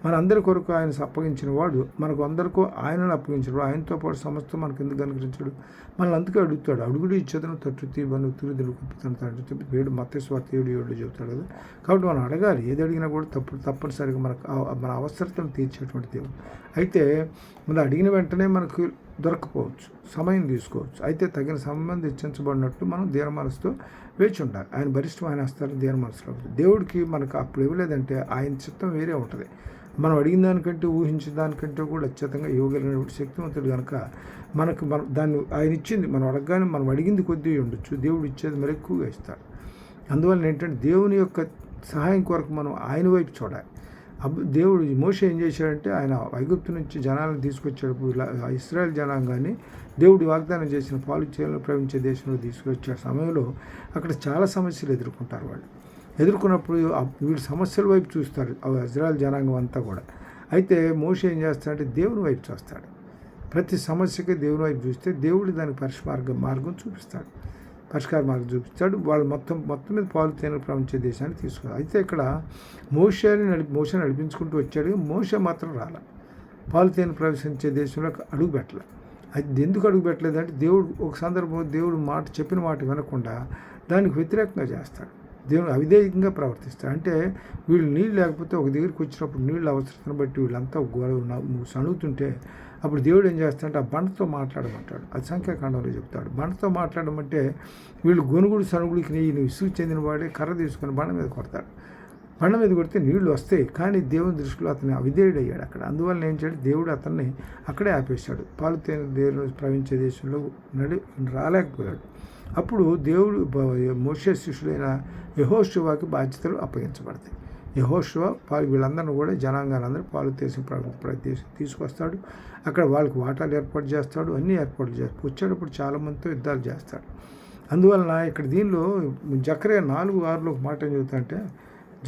మన అందరి కొరకు ఆయన అప్పగించిన వాడు మనకు అందరికీ ఆయనను అప్పగించాడు. ఆయనతో పాటు సమస్తం మనకు ఎందుకు అనుగ్రహించాడు? మనల్ని అందుకే అడుగుతాడు. అడుగుడు ఇచ్చేతను తట్టు తీబను తిరుగుదలు కుప్పుతాను చెప్పి 7 మత్తయి సువార్త 7:7 చెబుతాడు కదా. కాబట్టి మనం అడగాలి. ఏది అడిగినా కూడా తప్పనిసరిగా మన అవసరతను తీర్చేటువంటి దేవుడు. అయితే మనం అడిగిన వెంటనే మనకు దొరకపోవచ్చు, సమయం తీసుకోవచ్చు. అయితే తగిన సమయం హెచ్చించబడినట్టు మనం దీన మనసుతో వేచి ఉండాలి. ఆయన బలిష్టమైన హస్తాలు దీన మనసులో. దేవుడికి మనకు అప్పుడు ఇవ్వలేదంటే ఆయన చిత్తం వేరే ఉంటుంది. మనం అడిగిన దానికంటే ఊహించిన దానికంటే కూడా అత్యంతంగా ఇవ్వగలిగినటువంటి శక్తివంతుడు కనుక మనకు దాన్ని ఆయన ఇచ్చింది మనం అడగగానే మనం అడిగింది కొద్దిగా ఉండొచ్చు, దేవుడు ఇచ్చేది మరి ఎక్కువగా ఇస్తాడు. అందువల్ల ఏంటంటే దేవుని యొక్క సహాయం కొరకు మనం ఆయన వైపు చూడాలి. దేవుడు మోషే ఏం చేశాడంటే ఆయన ఐగుప్తు నుంచి జనాలను తీసుకొచ్చాడు. ఇశ్రాయేల్ జనాంగాన్ని దేవుడు వాగ్దానం చేసిన పాలు చేలను ప్రవహించే దేశంలో తీసుకొచ్చే సమయంలో అక్కడ చాలా సమస్యలు ఎదుర్కొంటారు. వాళ్ళు ఎదుర్కొన్నప్పుడు వీళ్ళు సమస్యల వైపు చూస్తారు ఇశ్రాయేల్ జనాంగం అంతా కూడా. అయితే మోషే ఏం చేస్తాడంటే దేవుని వైపు చూస్తాడు. ప్రతి సమస్యకి దేవుని వైపు చూస్తే దేవుడు దానికి పరిష్కార మార్గం చూపిస్తాడు. వాళ్ళు మొత్తం మీద పాలు తేనెలు ప్రవహించే దేశాన్ని తీసుకున్నారు. అయితే ఇక్కడ మోషేని నడిపించుకుంటూ వచ్చాడు. మోషే మాత్రం రాల, పాలు తేనెలు ప్రవేశించే దేశంలో అడుగు పెట్టలే. అది ఎందుకు అడుగు పెట్టలేదంటే దేవుడు ఒక సందర్భంలో దేవుడు చెప్పిన మాట వినకుండా దానికి వ్యతిరేకంగా చేస్తాడు. దేవుడు అవిధేయంగా ప్రవర్తిస్తాడు. అంటే వీళ్ళు నీళ్ళు లేకపోతే ఒక దగ్గరికి వచ్చినప్పుడు నీళ్ళు అవసరతను బట్టి వీళ్ళంతా సణుగుతుంటే అప్పుడు దేవుడు ఏం చేస్తాడంటే ఆ బండతో మాట్లాడమంటాడు. అది సంఖ్యాకాండంలో చెప్తాడు. బండతో మాట్లాడమంటే వీళ్ళు గొనుగుడు సణుగుడికి నువ్వు విసుగు చెందిన వాడే కర్ర తీసుకొని బండ మీద కొడతాడు. బండ మీద కొడితే నీళ్లు వస్తాయి. కానీ దేవుని దృష్టిలో అతను అవిధేయుడయ్యాడు అక్కడ. అందువల్ల ఏం చేయడు, దేవుడు అతన్ని అక్కడే ఆపేశాడు. పాలు తేనె దేవుడు ప్రవహించే దేశంలో రాలేకపోయాడు. అప్పుడు దేవుడు మోషే శిష్యుడైన యెహోషువకి బాధ్యతలు అప్పగించబడతాయి. యెహోషువ వీళ్ళందరినీ కూడా జనాంగాలందరూ పాలు దేశం తీసుకొస్తాడు. అక్కడ వాళ్ళకి వాటాలు ఏర్పాటు చేస్తాడు, అన్నీ ఏర్పాటు చేస్తాడు. వచ్చేటప్పుడు చాలామందితో యుద్ధాలు చేస్తాడు. అందువలన ఇక్కడ దీనిలో జకర్యా 4:6 ఒక మాట ఏం చెబుతాడంటే,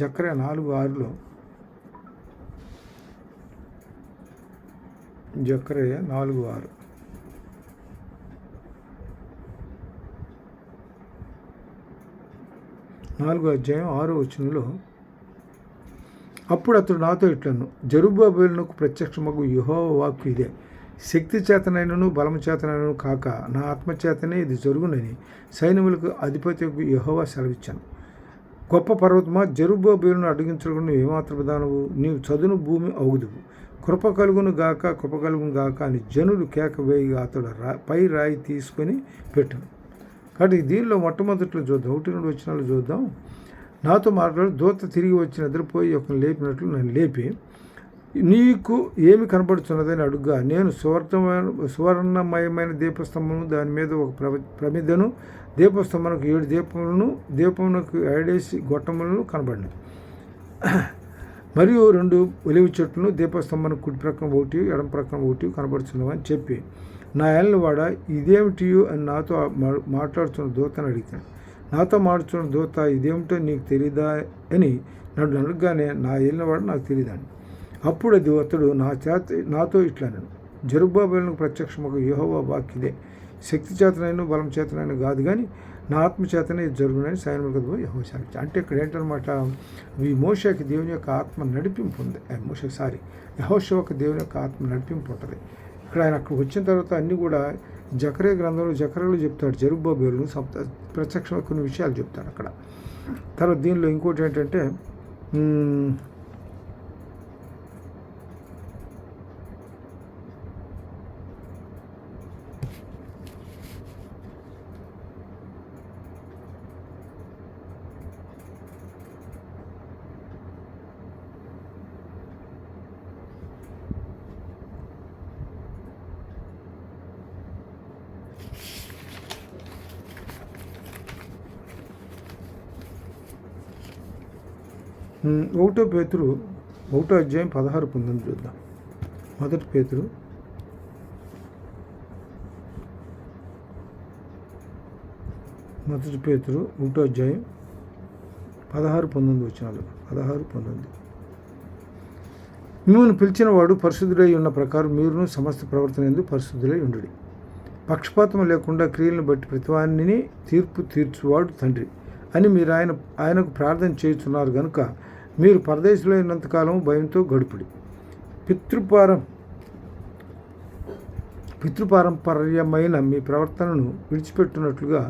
జకర్యా 4:6 జకర్యా 4:6 4వ అధ్యాయం 6వ వచనంలో, అప్పుడు అతడు నాతో ఇట్లను, జెరుబ్బాబెలునకు ప్రత్యక్షమగు యెహోవా వాక్కు ఇదే, శక్తి చేతనైనను బలము చేతనైనను కాక నా ఆత్మచేతనే ఇది జరుగునని సైన్యములకు అధిపతి యెహోవా సెలవిచ్చాను. గొప్ప పర్వతమా, జెరుబ్బాబెలును అడ్డగించకుండా ఏమాత్రం దానవు, నీవు చదును భూమి అవుదువు, కృప కలుగును గాక అని జనులు కేక వేయగా అతడు పై రాయి తీసుకొని పెట్టును. కాబట్టి దీనిలో మొట్టమొదట్లో చూద్దాం, 1-2 వచనాలు చూద్దాం. నాతో మాట్లాడు, దూత తిరిగి వచ్చి నిద్రపోయి ఒకరిని లేపినట్లు నన్ను లేపి, నీకు ఏమి కనబడుతున్నదని అడుగ్గా, నేను సువర్ణమయమైన దీపస్తంభము, దాని మీద ఒక ప్రమిదను, దీపస్తంభమునకు 7 దీపములను, దీపమునకు 7 గొట్టములను కనబడినాయి. మరియు 2 ఒలివ చెట్లను, దీపస్తంభానికి కుడి ప్రక్కన 1 ఎడమ ప్రక్కన 1 కనబడుతున్నామని చెప్పి, నా ఏళ్ళని వాడ ఇదేమిటియో అని నాతో మాట్లాడుతున్న దూతని అడిగాను. నాతో మాట్లాడుతున్న దూత, ఇదేమిటో నీకు తెలియదా అని నన్ను అడగగానే, నా ఏళ్ళనివాడు నాకు తెలియదని. అప్పుడు అది అతడు నాతో ఇట్లా నేను, జెరుబ్బాబెలునకు ప్రత్యక్షముగా యెహోవా వాక్కిదే, శక్తి చేతనైన బలం చేతనైన కాదు కానీ నా ఆత్మచేతనే ఇది జరుగునని సైన్యములకు యెహోవా సెలవిచ్చాడు. అంటే ఇక్కడ ఏంటనమాట, ఈ మోషేకి దేవుని యొక్క ఆత్మ నడిపింపు ఉంది. యెహోషువకు దేవుని యొక్క ఆత్మ నడిపింపు ఉంటుంది. ఇక్కడ ఆయన అక్కడికి వచ్చిన తర్వాత అన్నీ కూడా జకర్యా గ్రంథంలో జకర్యాలో చెప్తాడు. జెరుబ్బాబెలును ప్రత్యక్షంగా కొన్ని విషయాలు చెప్తాడు అక్కడ. తర్వాత దీనిలో ఇంకోటి ఏంటంటే, ఒకటో పేతురు 1వ అధ్యాయం 16-19 చూద్దాం. మొదటి పేతురు 1వ అధ్యాయం 16-19 వచనాలు. 16-19. మిమ్మల్ని పిలిచిన వాడు పరిశుద్ధుడై ఉన్న ప్రకారం మీరును సమస్త ప్రవర్తన యందు పరిశుద్ధులై ఉండుడి. పక్షపాతం లేకుండా క్రియలను బట్టి ప్రతివానిని తీర్పు తీర్చువాడు తండ్రి అని మీరు ఆయనకు ప్రార్థన చేస్తున్నారు కనుక మీరు పరదేశంలో ఉన్నంతకాలం భయంతో గడుపుడి. పితృపారంపర్యమైన మీ ప్రవర్తనను విడిచిపెట్టున్నట్లుగా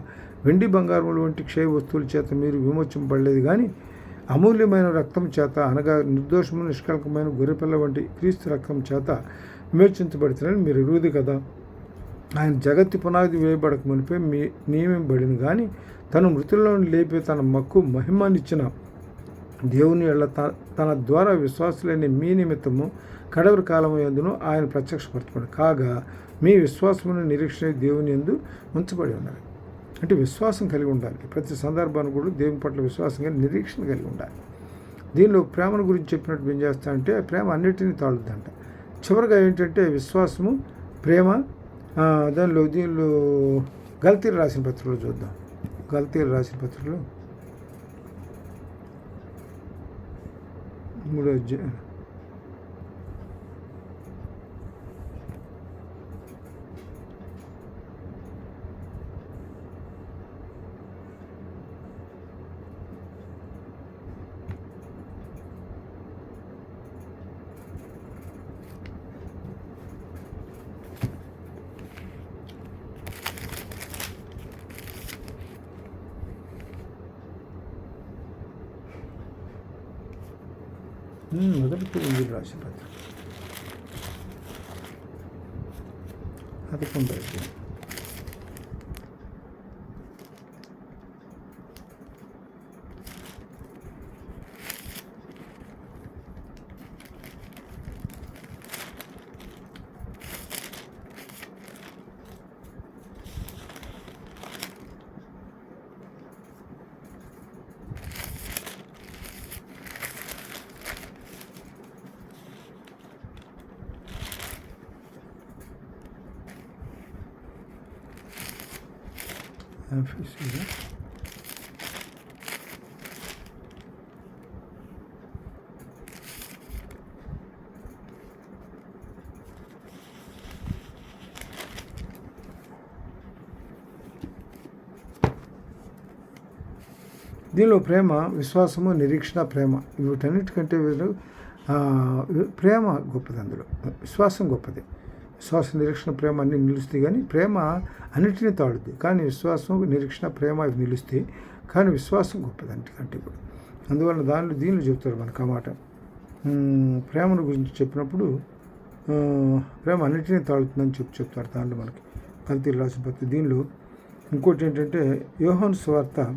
వెండి బంగారముల వంటి క్షయ వస్తువుల చేత మీరు విమోచింపబడలేదు కానీ అమూల్యమైన రక్తం చేత, అనగా నిర్దోషము నిష్కల్కమైన గొర్రెపిల్ల వంటి క్రీస్తు రక్తం చేత విమోచించబడుతున్నారని మీరు ఎరుగుదు కదా. ఆయన జగత్తి పునాది వేయబడక మునిపే నియమింపబడిన కానీ తను మృతుల్లో లేపే తన మహిమనిచ్చిన దేవుని ఎళ్ళ తన ద్వారా విశ్వాసులైన మీ నిమిత్తము కడవరి కాలము యందును ఆయన ప్రత్యక్షపరచబడి కాగా మీ విశ్వాసమును నిరీక్షణ దేవుని యందు ఉంచబడి ఉన్నారు. అంటే విశ్వాసం కలిగి ఉండాలి. ప్రతి సందర్భాన్ని కూడా దేవుని పట్ల విశ్వాసంగా నిరీక్షణ కలిగి ఉండాలి. దీనిలో ప్రేమను గురించి చెప్పినట్టు ఏం చేస్తానంటే, ప్రేమ అన్నిటినీ తాళుద్దంట. చివరిగా ఏంటంటే విశ్వాసము, ప్రేమ. దీనిలో గల్తీలు రాసిన పత్రికలో చూద్దాం. గల్తీలు రాసిన పత్రికలో 3వ అధ్యాయం మొదటి కొరింథీయులకు రాసిన పత్రిక 11వ అధ్యాయం. ఎఫెసీయులు దీనిలో ప్రేమ, విశ్వాసము, నిరీక్షణ, ప్రేమ వీటన్నిటికంటే ప్రేమ గొప్పది. అందులో విశ్వాసం గొప్పది. విశ్వాసం, నిరీక్షణ, ప్రేమ అన్నీ నిలుస్తాయి, కానీ ప్రేమ అన్నిటినీ తాడుద్ది. కానీ విశ్వాసం, నిరీక్షణ, ప్రేమ అవి నిలుస్తాయి, కానీ విశ్వాసం గొప్పది అన్నిటికంటే కూడా. అందువల్ల దీనిలో చెప్తారు మనకు ఆ మాట. ప్రేమను గురించి చెప్పినప్పుడు ప్రేమ అన్నిటినీ తాడుతుందని చెప్తారు. దాంట్లో మనకి కొరింథీయులకు రాసిన పత్రిక. దీనిలో ఇంకోటి ఏంటంటే యోహాను సువార్త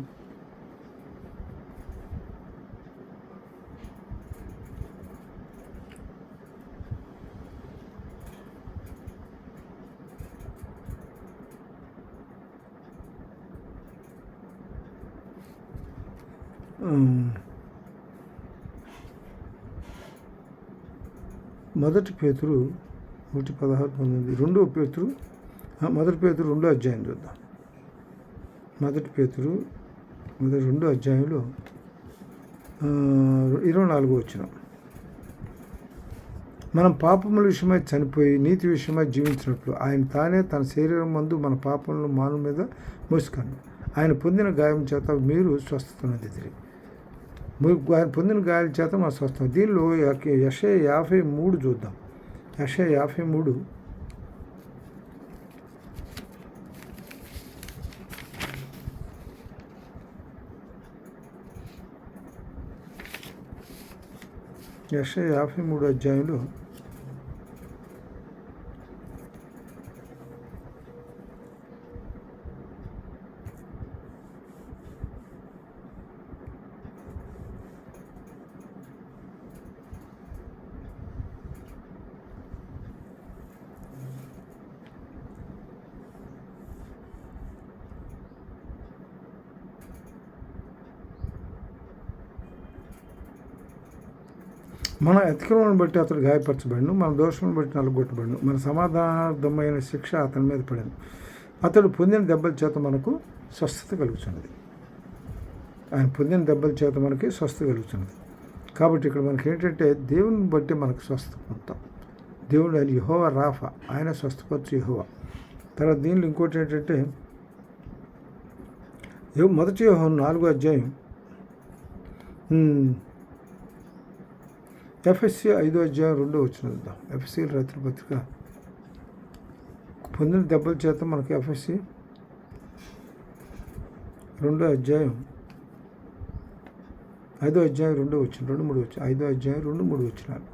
1 పేతురు 1:16-19, 2 పేతురు 1 పేతురు 2వ అధ్యాయం చూద్దాం. 1 పేతురు 2వ అధ్యాయంలో 24వ వచనం. మనం పాపముల విషయమై చనిపోయి నీతి విషయమై జీవించినట్లు ఆయన తానే తన శరీరం మందు మన పాపములను మాను మీద మోసుకున్నాడు. ఆయన పొందిన గాయం చేత మీరు స్వస్థత నొందితిరి. ఆయన పొందిన గాయాల చేత మా స్వస్థం. దీనిలో యెషయా 53 చూద్దాం. యెషయా 53 యెషయా 53 అధ్యాయంలో మన అతిక్రమణను బట్టి అతడు గాయపరచబడిను, మన దోషములను బట్టి నలుగొట్టబడిను, మన సమాధానార్థమైన శిక్ష అతని మీద పడింది. అతడు పొందిన దెబ్బల చేత మనకు స్వస్థత కలుగుతున్నది. ఆయన పొందిన దెబ్బల చేత మనకి స్వస్థత కలుగుతున్నది. కాబట్టి ఇక్కడ మనకి ఏంటంటే దేవుని బట్టి మనకు స్వస్థత పొందుతాం. దేవుడు ఆయన యెహోవా రాఫా, ఆయన స్వస్థపరచు యెహోవా. తర్వాత దీనిలో ఇంకోటి ఏంటంటే 1 యోహాను 4వ అధ్యాయం, ఎఫెసీ 5వ అధ్యాయం 2వ వచనం చూద్దాం. ఎఫెసీయులకు రాసిన పత్రిక పొందిన దెబ్బల చేత మనకి ఎఫెసీ 2వ అధ్యాయం 5వ అధ్యాయం 2వ వచనం 2-3 వచనం 5వ అధ్యాయం 2-3 వచనాలు.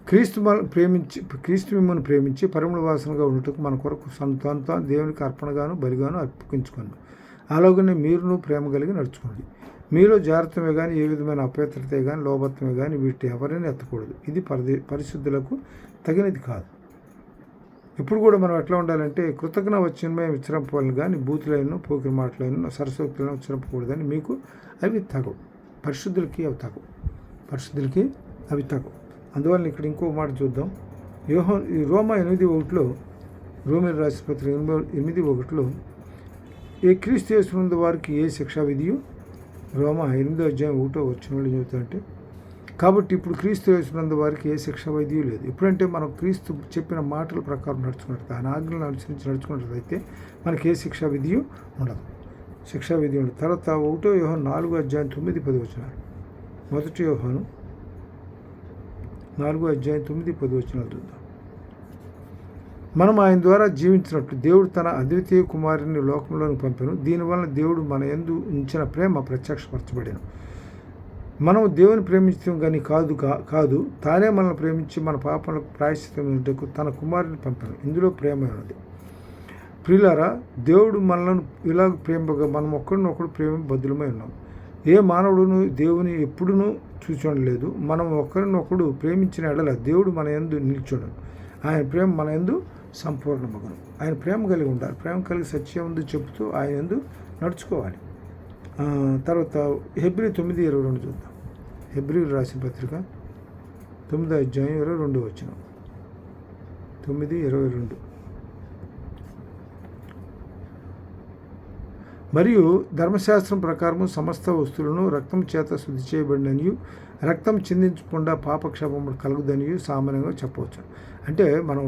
క్రీస్తు మిమ్మల్ని ప్రేమించి పరిమళ వాసనగా ఉండటకు మన కొరకు సంతాంతో దేవునికి అర్పణగాను బలిగాను అర్పించుకోండి. అలాగనే మీరును ప్రేమ కలిగి నడుచుకోండి. మీలో జాగ్రత్తమే కానీ ఏ విధమైన అపవిత్రతే కానీ లోభత్వమే కానీ వీటి ఎవరైనా ఎత్తకూడదు. ఇది పరిశుద్ధులకు తగినది కాదు. ఇప్పుడు కూడా మనం ఎట్లా ఉండాలంటే కృతజ్ఞ వచనమే విచ్చరింపవాలని కానీ బూతులైన పోకిరి మాటలైన సరస్వతులను విచ్చరింపకూడదని మీకు అవి తగవు. పరిశుద్ధులకి అవి తగవు. అందువల్ల ఇక్కడ ఇంకో మాట చూద్దాం. రోమా 8:1 రోమీయులకు రాసిన పత్రిక 8:1 ఏ క్రీస్తు యేసునందు వారికి ఏ శిక్షా విధియు, రోమా 8వ అధ్యాయం 1వ వచనంలో చెబుతారంటే, కాబట్టి ఇప్పుడు క్రీస్తు యేసునందు వారికి ఏ శిక్ష విధియు లేదు. ఎప్పుడంటే మనం క్రీస్తు చెప్పిన మాటల ప్రకారం నడుచుకున్నట్టు, ఆయన ఆజ్ఞలను అనుసరించి నడుచుకున్నట్లయితే మనకి ఏ శిక్షా విధి ఉండదు. తర్వాత 1 యోహాను 4వ అధ్యాయం 9-10 వచనాలు. 1 యోహాను 4వ అధ్యాయం 9-10 వచనాలు చూద్దాం. మనం ఆయన ద్వారా జీవించినట్లు దేవుడు తన అద్వితీయ కుమారుని లోకంలోకి పంపెను. దీనివల్ల దేవుడు మన యందు ఉంచిన ప్రేమ ప్రత్యక్షపరచబడెను. మనం దేవుని ప్రేమించడం కానీ కాదు తానే మనల్ని ప్రేమించి మన పాపలకు ప్రాయశ్చిత్తం తన కుమారుని పంపాను. ఇందులో ప్రేమ ఉన్నది. ప్రియులారా, దేవుడు మనల్ని ఇలా ప్రేమగా మనం ఒకరినొకడు ప్రేమ బద్దులమై ఉన్నాం. ఏ మానవుడును దేవుని ఎప్పుడునూ చూచలేదు. మనం ఒకరినొకడు ప్రేమించిన ఎడల దేవుడు మన యందు నిల్చోడు. ఆయన ప్రేమ మన యందు సంపూర్ణమగును. ఆయన ప్రేమ కలిగి ఉండాలి. ప్రేమ కలిగి సత్యం ఉంది చెబుతూ ఆయన యందు నడుచుకోవాలి. తర్వాత హెబ్రీ 9:22 చూద్దాం. హెబ్రీలు రాసిన పత్రిక 9:22 9:22. మరియు ధర్మశాస్త్రం ప్రకారము సమస్త వస్తువులను రక్తం చేత శుద్ధి చేయబడిననియు రక్తం చిందించకుండా పాపక్షేమం కలుగుదనియు సామాన్యంగా చెప్పవచ్చు. అంటే మనం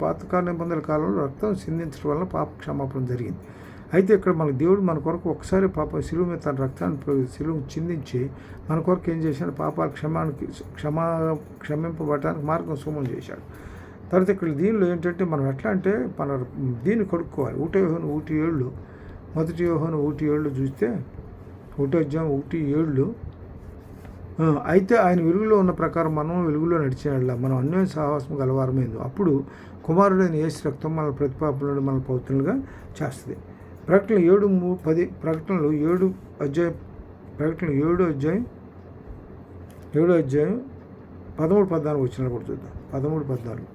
పాతకాల నిబంధనల కాలంలో రక్తం చిందించడం వలన పాప క్షమాపణ జరిగింది. అయితే ఇక్కడ మన దేవుడు మన కొరకు ఒకసారి శిలువ మీద తన రక్తాన్ని శిలువ చిందించి మన కొరకు ఏం చేశాడు? పాపాల క్షమింపబడటానికి మార్గం సుగమం చేశాడు. తర్వాత ఇక్కడ దీనిలో ఏంటంటే మనం ఎట్లా అంటే మన దీన్ని కడుక్కోవాలి. 1 యోహాను 1:7 చూస్తే 1:7 అయితే ఆయన వెలుగులో ఉన్న ప్రకారం మనం వెలుగులో నడిచినట్లా మనం అన్యోన్య సహవాసం గలవారమైంది. అప్పుడు కుమారుడైన యేసు రక్తం మన ప్రతిపాపనలు మన పవిత్రులుగా చేస్తుంది. ప్రకటనలు 7:10 ప్రకటనలు 7 అధ్యాయం 13-14 వచ్చిన కూడా చూద్దాం. 13-14.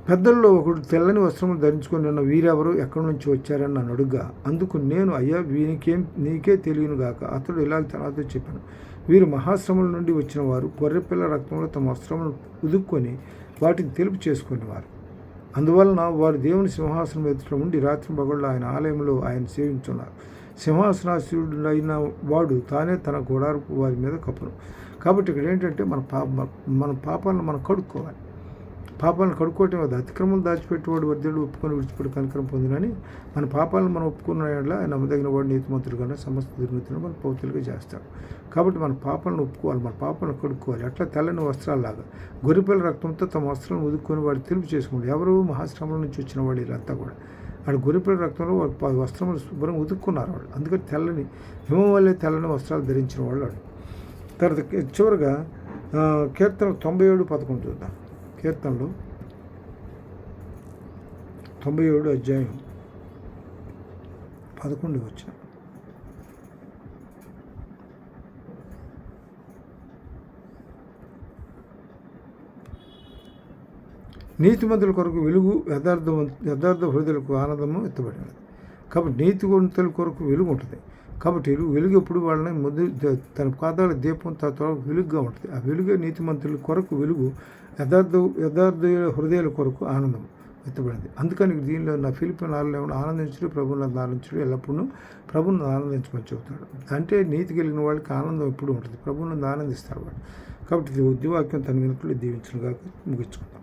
పెద్దల్లో ఒకడు తెల్లని వస్త్రములు ధరించుకొని ఉన్న వీరెవరు ఎక్కడి నుంచి వచ్చారని నన్ను అడుగ్గా, అందుకు నేను, అయ్యా నీకే తెలియను గాక. అతడు ఇలాగ తనతో చెప్పాను, వీరు మహాశ్రమల నుండి వచ్చిన వారు, గొర్రెపిల్ల రక్తంలో తమ వస్త్రములను ఉదుక్కొని వాటిని తెలుపు చేసుకునేవారు. అందువలన వారు దేవుని సింహాసనం ఎదుట ఉండి రాత్రి పగళ్ళు ఆయన ఆలయంలో ఆయన సేవించున్నారు. సింహాసనాశీనుడైన వాడు తానే తన గుడారపు వారి మీద కప్పును. కాబట్టి ఇక్కడ ఏంటంటే మన పాపాలను మనం కడుక్కోవాలి. పాపాలను కడుక్కోవటం అది అతిక్రమం దాచిపెట్టేవాడు వర్ధుడు ఒప్పుకొని విడిచిపెట్టి కనికరం పొందినని మన పాపాలను మనం ఒప్పుకున్న ఆయన నమ్మదగిన వాడు నీతిమంతుడుగానే సమస్త దుర్నీతిని మన పవిత్రులుగా చేస్తాడు. కాబట్టి మన పాపాలను ఒప్పుకోవాలి, మన పాపాలను కడుక్కోవాలి. అట్లా తెల్లని వస్త్రాలలాగా గొర్రెపిల్ల రక్తంతో తమ వస్త్రాలను ఉదుక్కొని వాడు తెలుపు చేసుకుంటాడు. ఎవరు? మహాశ్రమం నుంచి వచ్చిన వాళ్ళు వీళ్ళంతా కూడా వాడు గొర్రెపిల్ల రక్తంలో వాడు వస్త్రములు శుభ్రంగా ఉదుక్కున్నారు వాళ్ళు. అందుకని తెల్లని హిమం వల్లే తెల్లని వస్త్రాలు ధరించిన వాళ్ళు వాడు. తర్వాత చివరిగా కీర్తన 97:11 చూద్దాం. కీర్తనలు 97 అధ్యాయం 11 వచ్చిన నీతిమంతుల కొరకు వెలుగు యథార్థ హృదయులకు ఆనందము ఎత్తబడినది. కాబట్టి నీతిమంతుల కొరకు వెలుగు ఉంటుంది. కాబట్టి వెలుగు ఎప్పుడు వాళ్ళని తన పాదాల దీపం తర్వాత వెలుగుగా ఉంటుంది. ఆ వెలుగు నీతిమంతుల కొరకు వెలుగు, యథార్థ హృదయాల కొరకు ఆనందం ఎత్తబడింది. అందుకని దీనిలో నా ఫిలిప్పీ 4:11 ఆనందించడు, ప్రభువును ఆనందించడు, ఎల్లప్పుడూ ప్రభువును ఆనందించమని చెబుతాడు. అంటే నీతి కలిగిన వాళ్ళకి ఆనందం ఎప్పుడు ఉంటుంది, ప్రభువును ఆనందిస్తారు వాళ్ళు. కాబట్టి ఉద్యవాక్యం తన వెనుకలు దీవించడం కాక ముగించుకుంటాం.